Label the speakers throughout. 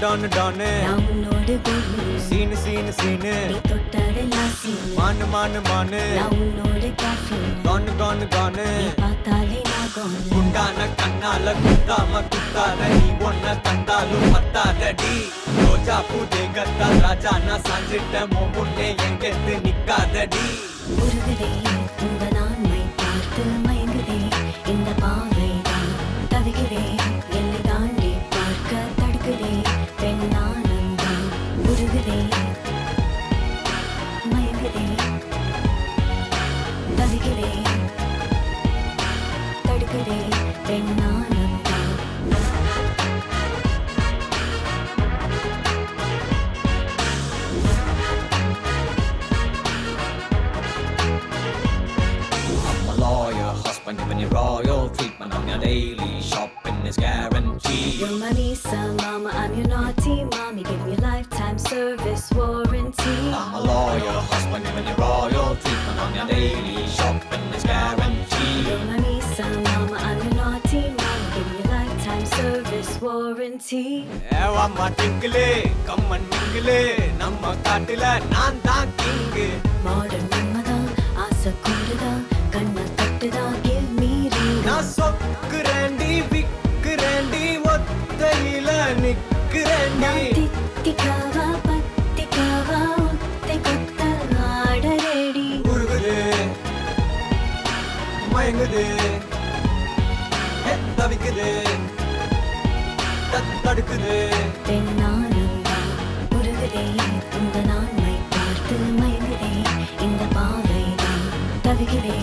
Speaker 1: Don டானு
Speaker 2: உன்னோடு குரு
Speaker 1: சீனு சீனு சீனு
Speaker 2: நீ தொட்டதெல்லாம் சீனு
Speaker 1: மானு மானு மானு
Speaker 2: உன்னோடு காஃபின்
Speaker 1: கானு கானு கானு
Speaker 2: நீ பார்த்தாலே நான் கோனு
Speaker 1: குண்டான கண்ணால குத்தாம குத்தாத நீ ஒன்ன கண்டாலும் பத்தாதடி ரோஜா பூ தேகத்தால் ராஜா நான் சாஞ்சிட்ட முன்னே எங்கெத்து நிக்காதடி
Speaker 2: உருகுதே உங்க நான்மை பார்த்து மயங்குதே இந்த பாவைதான் தவிக்கிறே என்னை தாண்டி பார்க்க தடுக்குதே பெண்ணானந்தான் உருகுதே மயங்குதே தவிக்கிறே தடுக்குதே பெண்ணானந்தான்
Speaker 1: Husband giving you royal treatment on your daily shopping is guaranteed.
Speaker 2: You're my Lisa, mama, I'm your naughty mommy. Give me lifetime service warranty.
Speaker 1: I'm a lawyer, husband giving you royal treatment on your daily shopping is guaranteed.
Speaker 2: You're my Lisa, mama, I'm your naughty mommy. Give me lifetime service warranty.
Speaker 1: ஏவாம்மா டிங்கிளே கம்மன் மிங்கிளே நம்ம காட்டுல நான் தான் king
Speaker 2: Modern மன்மதான் ஆசை கூடுதான் கண்ணை தட்டுதான் give me ring.
Speaker 1: நான் சொக்குறேண்டி விக்குறேண்டி ஒத்தையில நிக்கிறேண்டி
Speaker 2: நான் தித்திக்காவா பத்திக்காவா ஒத்தை கொத்த ஆட ரெடி.
Speaker 1: உருகுது மயங்குது தவிக்குது தடுக்குது
Speaker 2: பெண்ணானந்தான் உருகுதே உங்க நான்மை பார்த்து மயங்குதே இந்த பாவைதான் தவிக்கிறே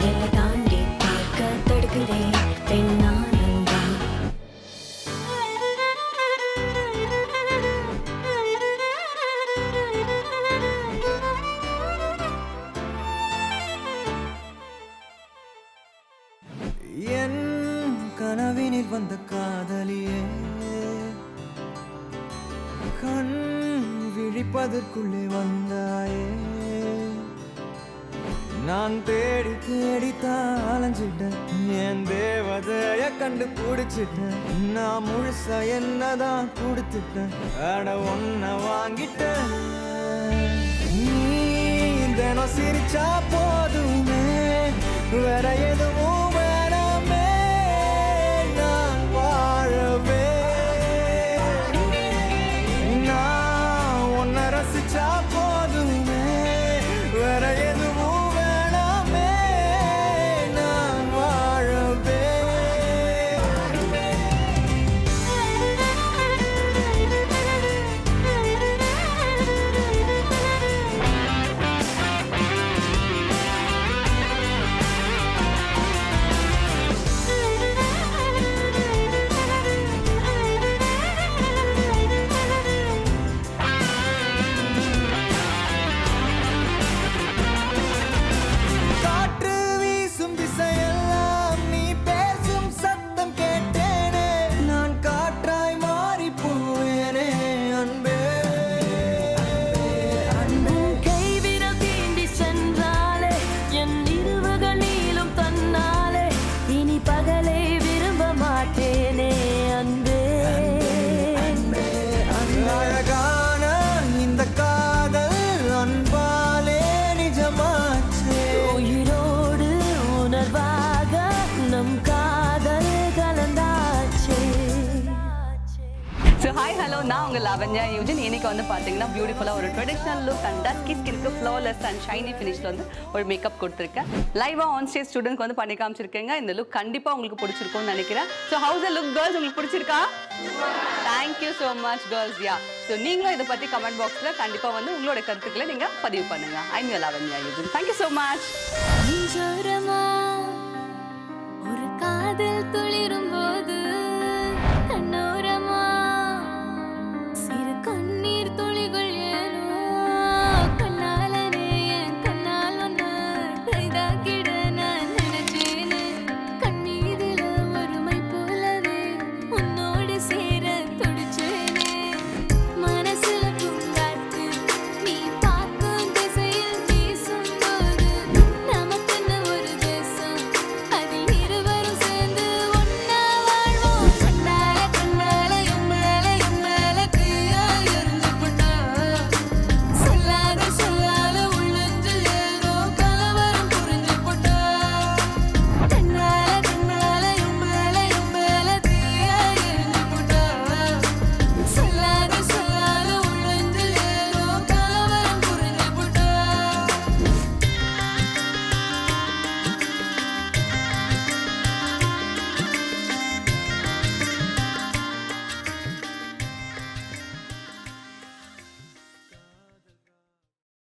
Speaker 2: என்னை தாண்டி பார்க்க தடுக்குதே பெண்ணானந்தான்
Speaker 1: என் கனவினில் வந்த காதலியே கண் விழிப்பதற்குள்ளே வந்தாயே நான் தேடி தேடித்தான் அலைஞ்சிட்டேன் என் தேவதைய கண்டு பிடிச்சிட்டேன் நான் முழுசா என்னதான் கொடுத்துட்டேன் அட ஒன்ன வாங்கிட்டேன் நீ தினம் சிரிச்சா போதுமே வேற எதுவும் வேணாமே நான் வாழவே நான் உன்னை ரசிச்சா போதுமே வேற எதுவும் வேணாமே நான் வாழவே காற்று வீசும் திசையெல்லாம் நீ பேசும் சத்தம் கேட்டேனே நான் காற்றாய் மாறி போவேனே அன்பே
Speaker 2: உன் கைவிரல் தீண்டி சென்றாலே என் இரவுகள் நீளும் தன்னாலே இனி பகலை விரும்ப மாட்டேனே அன்பே
Speaker 1: அழகான இந்த காதல் அன்பாலே நிஜமாச்சே
Speaker 2: உயிரோடு உணர்வாக நம் காதல் கலந்தாச்சே.
Speaker 3: ஸோ ஹாய் ஹலோ நான் உங்கள் லாவண்யா யூஜின். இன்னைக்கு வந்து பார்த்தீங்கன்னா பியூட்டிஃபுல்லாக ஒரு ட்ரெடிஷ்னல் லுக் அண்ட் டஸ்கி ஸ்கின்க்கு ஃப்ளாலெஸ் அண்ட் ஷைனி ஃபினிஷில் வந்து ஒரு மேக்கப் கொடுத்துருக்கேன். லைவாக ஆன் ஸ்டேஜ் ஸ்டூடெண்ட்க்கு வந்து பண்ணி காமிச்சிருக்கேங்க. இந்த லுக் கண்டிப்பாக உங்களுக்கு பிடிச்சிருக்கும்னு நினைக்கிறேன். So how's the look girls, உங்களுக்கு பிடிச்சிருக்கா? Thank you so much girls. Yeah, so நீங்களும் இதை பற்றி கமெண்ட் பாக்ஸில் கண்டிப்பாக வந்து உங்களோட கருத்துக்களை நீங்கள் பதிவு பண்ணுங்கள். I'm your Lavanya Eugene. Thank you so much.
Speaker 2: ஒரு காதல்